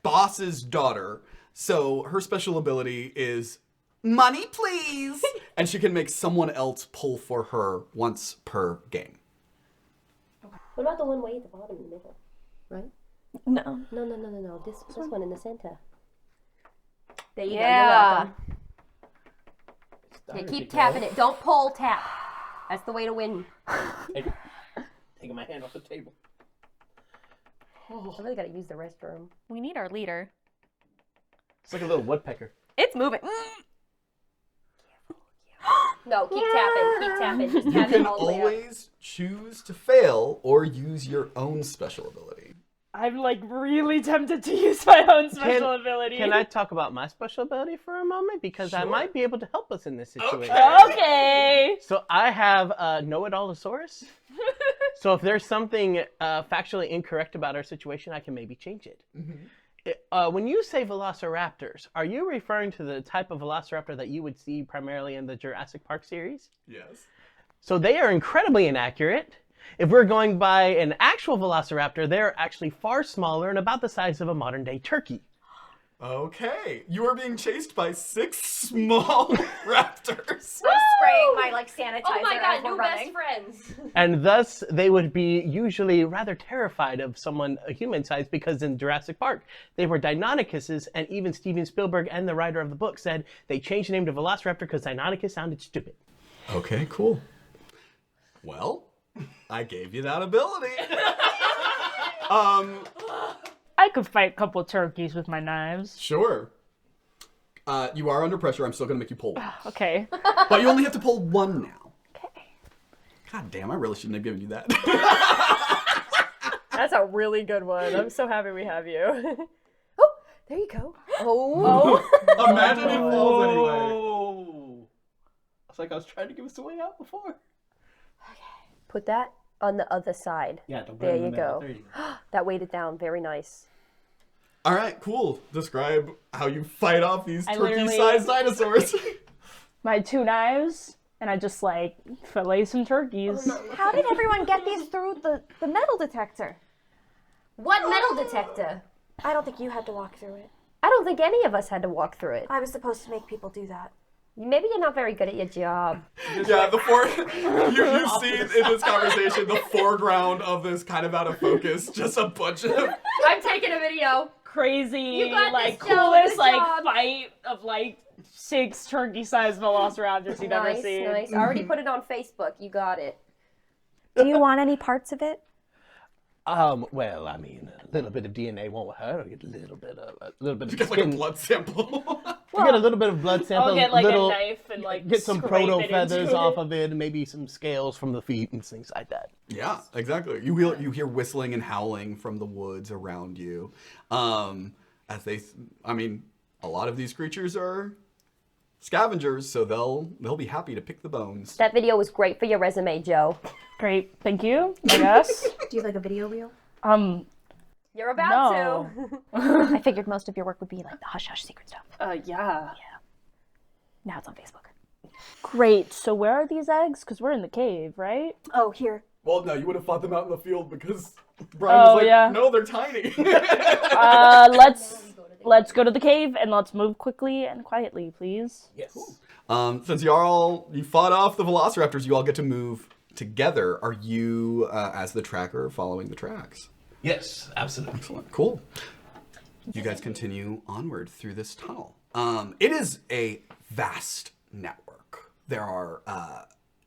boss's daughter, so her special ability is money, please, and she can make someone else pull for her once per game. What about the one way at the bottom in the middle? Right? No. No. This one in the center. There you Yeah. go. You're welcome. Okay, keep tapping it. Don't pull, tap. That's the way to win. Taking my hand off the table. I really gotta use the restroom. We need our leader. It's like a little woodpecker. It's moving. No, keep tapping. Keep tapping. Just You tap it can all the way up. always choose to fail or use your own special ability. I'm like really tempted to use my own special ability. Can I talk about my special ability for a moment? Because I might be able to help us in this situation. Okay. So I have Know-It-Allosaurus. So if there's something factually incorrect about our situation, I can maybe change it. When you say velociraptors, are you referring to the type of velociraptor that you would see primarily in the Jurassic Park series? Yes. So they are incredibly inaccurate. If we're going by an actual velociraptor, they're actually far smaller and about the size of a modern-day turkey. Okay. You are being chased by 6 small raptors. I'm spraying my sanitizer Oh my god, as we're new running. best friends. And thus, they would be usually rather terrified of someone a human size because in Jurassic Park, they were Deinonychuses, and even Steven Spielberg and the writer of the book said they changed the name to Velociraptor because Deinonychus sounded stupid. Okay, cool. Well, I gave you that ability. I could fight a couple turkeys with my knives. Sure. You are under pressure. I'm still going to make you pull one. Okay. But you only have to pull one now. Okay. God damn, I really shouldn't have given you that. That's a really good one. I'm so happy we have you. Oh, there you go. Oh. Imagine he falls anyway. Oh! It's like I was trying to give us a way out before. Put that on the other side. Yeah, don't There you go. That weighed it down. Very nice. All right, cool. Describe how you fight off these I literally- turkey-sized dinosaurs. My 2 knives, and I just fillet some turkeys. How did everyone get these through the metal detector? What metal detector? I don't think you had to walk through it. I don't think any of us had to walk through it. I was supposed to make people do that. Maybe you're not very good at your job. Yeah, you see in this conversation the foreground of this kind of out of focus, just a bunch of I'm taking a video. Crazy, You got this, Joe. coolest, Good job. fight of 6 turkey-sized velociraptors you've ever seen. Nice. I already put it on Facebook. You got it. Do you want any parts of it? Well, I mean, a little bit of DNA won't hurt. Get a little bit of just like a skin. blood sample. You get a little bit of blood sample. I'll get little, a knife and get some scrape proto it feathers into off it. of it, and maybe some scales from the feet and things like that. Yeah, exactly. You hear whistling and howling from the woods around you. As a lot of these creatures are scavengers, so they'll be happy to pick the bones. That video was great for your resume, Joe. Great, thank you, I guess. Do you like a video reel? You're about No. to. I figured most of your work would be the hush hush secret stuff. Yeah. Now it's on Facebook. Great, so where are these eggs? Because we're in the cave, right? Oh, here. Well, no, you would have fought them out in the field because Brian was like, yeah. no, they're tiny. Let's go to the cave and let's move quickly and quietly, please. Yes. Since you fought off the velociraptors, you all get to move together. Are you, as the tracker, following the tracks? Yes, absolutely. Excellent. Cool. You guys continue onward through this tunnel. It is a vast network. There are,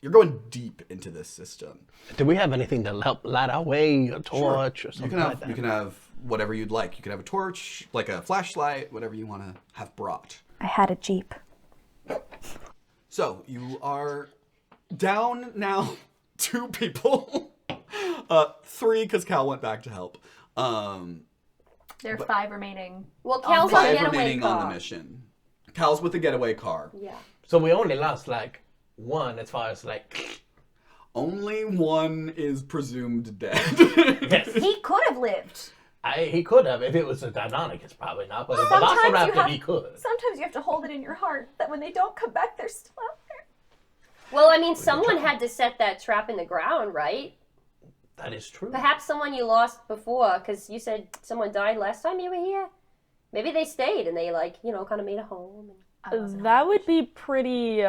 you're going deep into this system. Do we have anything to help light our way, a torch or something like that? You can have whatever you'd like. You can have a torch, like a flashlight, whatever you want to have brought. I had a Jeep. So you are down now 2 people. 3 because Cal went back to help. There are 5 remaining. Well, Cal's on 5 getaway remaining car. on the mission. Cal's with the getaway car. Yeah. So we only lost like one as far as like. Only one is presumed dead. Yes. He could have lived. He could have. If it was a Deinonychus, probably not. But if the Velociraptor, he could. Sometimes you have to hold it in your heart that when they don't come back, they're still out there. Well, I mean, someone had to set that trap in the ground, right? That is true. Perhaps someone you lost before, because you said someone died last time you were here. Maybe they stayed and they, like, you know, kind of made a home. That would be pretty,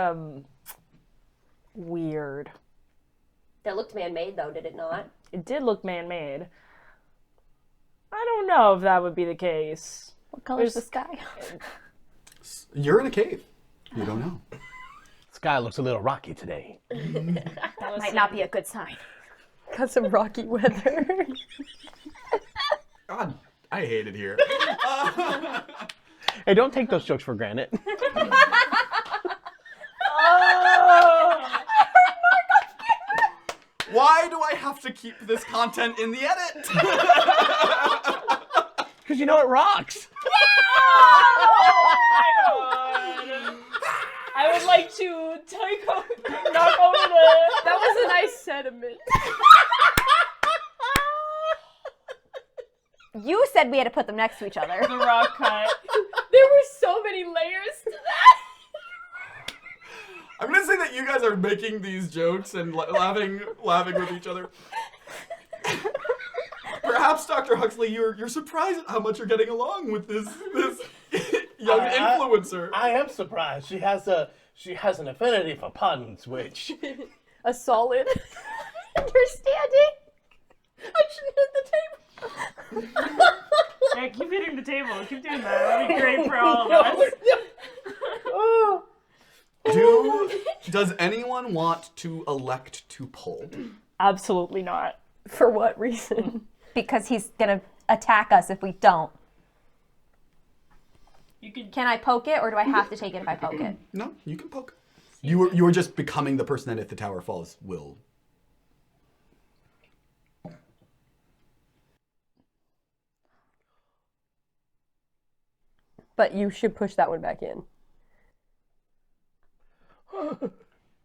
weird. That looked man-made, though, did it not? It did look man-made. I don't know if that would be the case. What color's the sky? You're in a cave. You don't know. Sky looks a little rocky today. That might not be a good sign. Got some rocky weather. God, I hate it here. Hey, don't take those jokes for granted. Why do I have to keep this content in the edit? Because you know it rocks. I would like to knock over the... That was a nice sentiment. You said we had to put them next to each other. the rock cut. There were so many layers to that. I'm gonna say that you guys are making these jokes and laughing with each other. Perhaps, Dr. Huxley, you're surprised at how much you're getting along with this young influencer. I am surprised. She has an affinity for puns, which A solid Understanding? I should hit the table. Yeah, keep hitting the table. Keep doing that. That'll be great for all of us. Does anyone want to elect to poll? Absolutely not. For what reason? Because he's gonna attack us if we don't. You could. Can I poke it, or do I have to take it if I poke it? No, you can poke. You were just becoming the person that if the tower falls will. But you should push that one back in.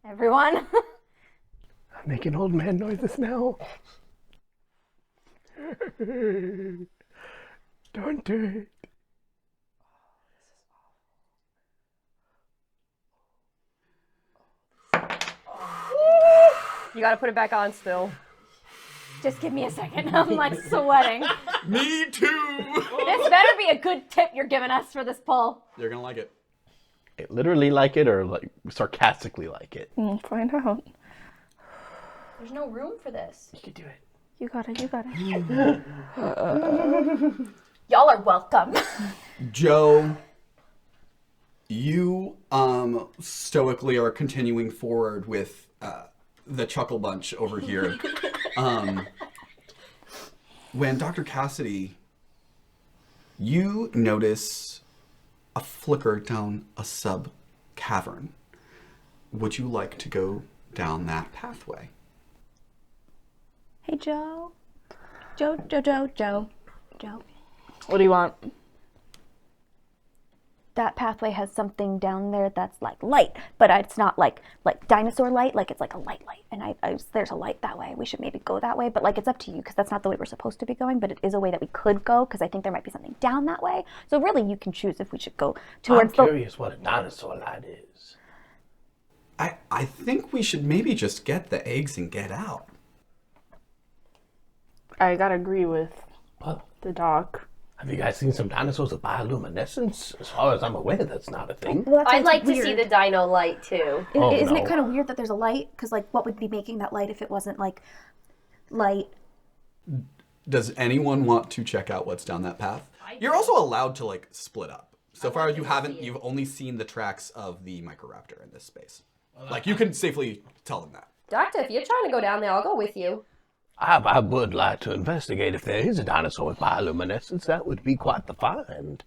Everyone? I'm making old man noises now. Don't do it. You gotta put it back on still. Just give me a second. I'm like sweating. Me too! This better be a good tip you're giving us for this poll. You're gonna like it. Literally like it or like sarcastically like it? Find out. There's no room for this. You can do it. You got it, you got it. Y'all are welcome. Joe, you stoically are continuing forward with the Chuckle Bunch over here. When Dr. Cassidy, you notice a flicker down a sub-cavern. Would you like to go down that pathway? Hey, Joe. Joe. What do you want? That pathway has something down there that's like light, but it's not like dinosaur light. Like it's like a light. And there's a light that way. We should maybe go that way, but like it's up to you because that's not the way we're supposed to be going. But it is a way that we could go because I think there might be something down that way. So really, you can choose if we should go towards. I'm curious what a dinosaur light is. I think we should maybe just get the eggs and get out. I gotta agree with What? the doc. Have you guys seen some dinosaurs with bioluminescence? As far as I'm aware, that's not a thing. Well, that I'd sounds like weird. to see the dino light, too. Oh, Isn't no. it kind of weird that there's a light? Because like, what would be making that light if it wasn't like light? Does anyone want to check out what's down that path? You're also allowed to like split up. So far you've only seen the tracks of the Microraptor in this space. Like you can safely tell them that. Doctor, if you're trying to go down there, I'll go with you. I would like to investigate if there is a dinosaur with bioluminescence. That would be quite the find.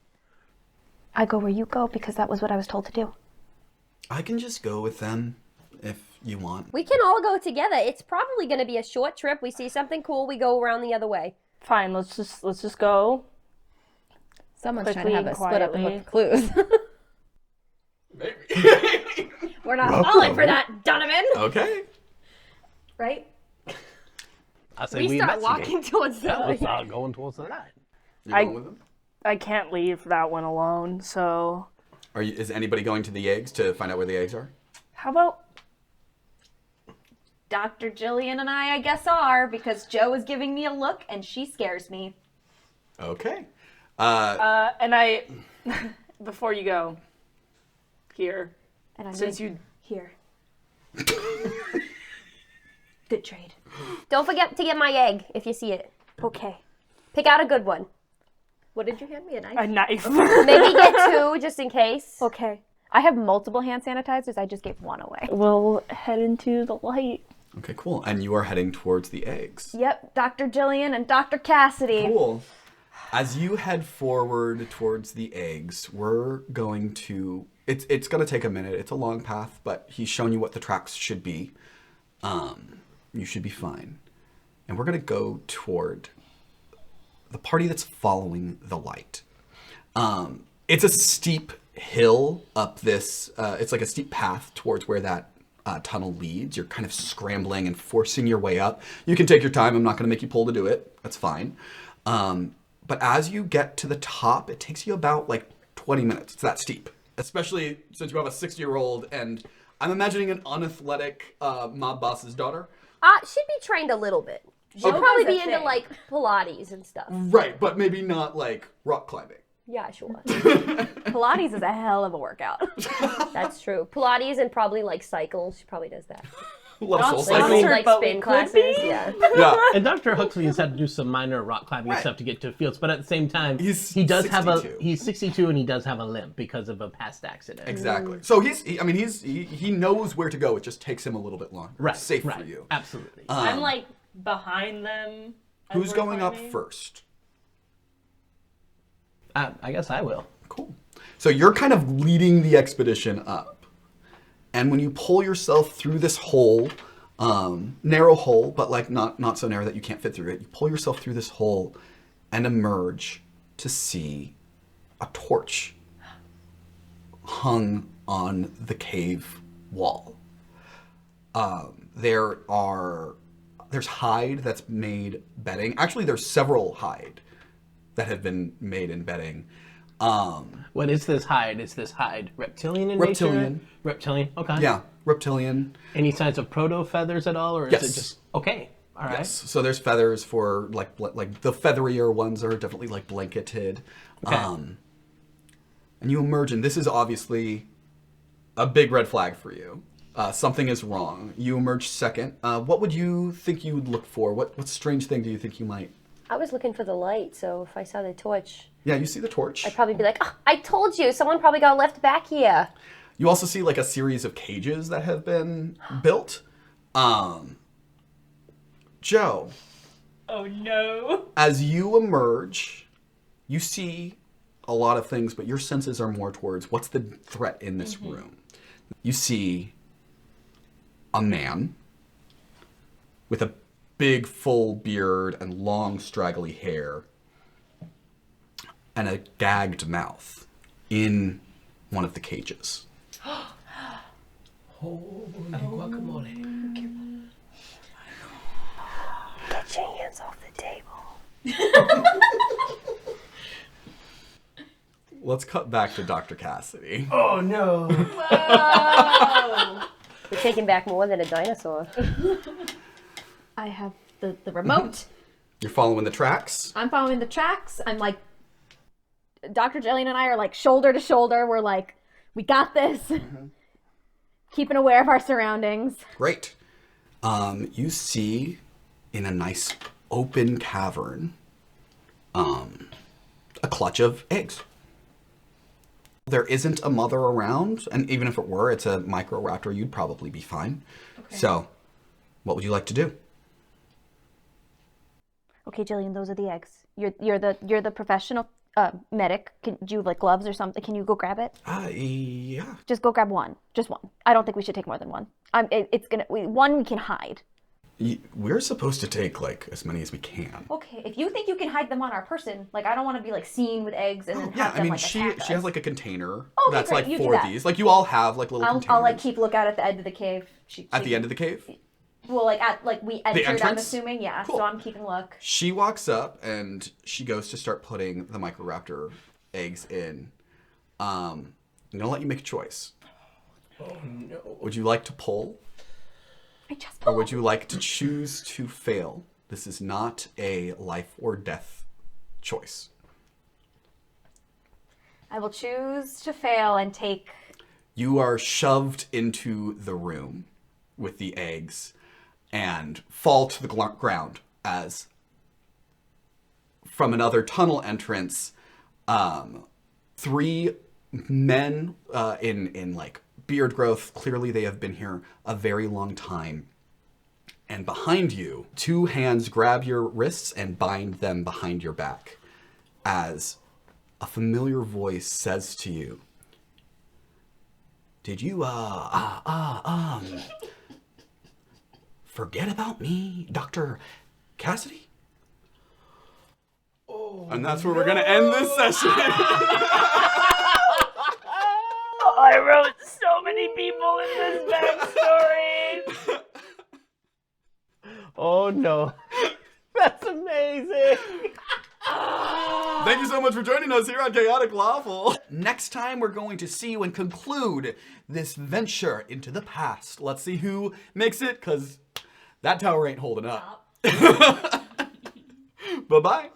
I go where you go because that was what I was told to do. I can just go with them if you want. We can all go together. It's probably going to be a short trip. We see something cool, we go around the other way. Fine, let's just go. Someone's Quickly trying to have and us split up and quietly. look for clues. Maybe. We're not falling for that, Donovan. Okay. Right? I say We start investigate. walking towards the Yeah, light. let's start going towards the light. You going with him? I can't leave that one alone, so Is anybody going to the eggs to find out where the eggs are? how about Dr. Jillian and I guess, are, because Joe is giving me a look and she scares me. Okay. and I before you go here, And I'm since gonna- you Here. Good trade. Don't forget to get my egg if you see it. Okay. Pick out a good one. What did you hand me? A knife? a knife. Maybe get two just in case. Okay. I have multiple hand sanitizers. I just gave one away. We'll head into the light. Okay, cool. And you are heading towards the eggs. Yep, Dr. Jillian and Dr. Cassidy. Cool. As you head forward towards the eggs, we're going to... It's going to take a minute. It's a long path, but he's shown you what the tracks should be. You should be fine. And we're going to go toward the party that's following the light. It's a steep hill up this... it's like a steep path towards where that tunnel leads. You're kind of scrambling and forcing your way up. You can take your time. I'm not going to make you pull to do it. That's fine. But as you get to the top, it takes you about like 20 minutes. It's that steep. Especially since you have a 60-year-old and I'm imagining an unathletic mob boss's daughter. She'd be trained a little bit. She'd Yoga's probably a be into thing. like Pilates and stuff. Right, but maybe not like rock climbing. Yeah, sure. Pilates is a hell of a workout. That's true. Pilates and probably like cycles. She probably does that. A lot of soul Like, cycling. like but we spin could classes. be. Yeah. Yeah. And Dr. Huxley has had to do some minor rock climbing stuff to get to fields, but at the same time, he does have 62. he's 62 and he does have a limp because of a past accident. Exactly. So he knows where to go. It just takes him a little bit longer. Right. It's safe right. for you. Absolutely. I'm like behind them. as Who's we're going up climbing. first? I guess I will. Cool. So you're kind of leading the expedition up. And when you pull yourself through this hole, narrow hole, but like not so narrow that you can't fit through it, you pull yourself through this hole and emerge to see a torch hung on the cave wall. There's hide that's made bedding. Actually, there's several hide that have been made in bedding. What is this hide? Is this hide reptilian in Reptilian. nature? Reptilian. Okay. Yeah, reptilian. Any signs of proto feathers at all, or is Yes. it just okay? All right. Yes. So there's feathers for like the featherier ones are definitely like blanketed. Okay. And you emerge, and this is obviously a big red flag for you. Something is wrong. You emerge second. What would you think you would look for? What strange thing do you think you might? I was looking for the light, so if I saw the torch, Yeah, you see the torch. I'd probably be like, oh, I told you, someone probably got left back here. You also see like a series of cages that have been built. Joe, Oh no. as you emerge, you see a lot of things, but your senses are more towards what's the threat in this room. You see a man with a big full beard and long straggly hair and a gagged mouth in one of the cages. Holy guacamole. Get your hands off the table. Let's cut back to Dr. Cassidy. Oh no. We're taking back more than a dinosaur. I have the remote. You're following the tracks. I'm following the tracks. I'm like, Dr. Jillian and I are like shoulder to shoulder. We're like, we got this. Keeping aware of our surroundings. Great. You see in a nice open cavern a clutch of eggs. There isn't a mother around, and even if it were, it's a microraptor, you'd probably be fine. Okay. So, what would you like to do? Okay, Jillian, those are the eggs. You're the professional medic. Do you have like gloves or something? Can you go grab it? Yeah. Just go grab one. Just one. I don't think we should take more than one. One we can hide. We're supposed to take like as many as we can. Okay, if you think you can hide them on our person, like I don't want to be like seen with eggs and then Yeah, have them I mean, like she attack has us. like a container Okay, that's great, like you do for that. these. Like you all have like little containers. I'll like keep lookout at the end of the cave. At the end of the cave? Well, like we entered, I'm entrance? assuming, yeah. Cool. So I'm keeping look. She walks up and she goes to start putting the Microraptor eggs in. I'm gonna let you make a choice. Oh no. Would you like to pull? I just Or would you like to choose to fail? This is not a life or death choice. I will choose to fail and take. You are shoved into the room with the eggs and fall to the ground as from another tunnel entrance, 3 men in like beard growth. Clearly they have been here a very long time. And behind you, 2 hands grab your wrists and bind them behind your back as a familiar voice says to you, did you, forget about me, Dr. Cassidy? Oh, and that's where we're gonna end this session. I wrote so many people in this backstory. Oh no. That's amazing. Thank you so much for joining us here on Chaotic Lawful. Next time, we're going to see you and conclude this venture into the past. Let's see who makes it, because that tower ain't holding up. Bye-bye.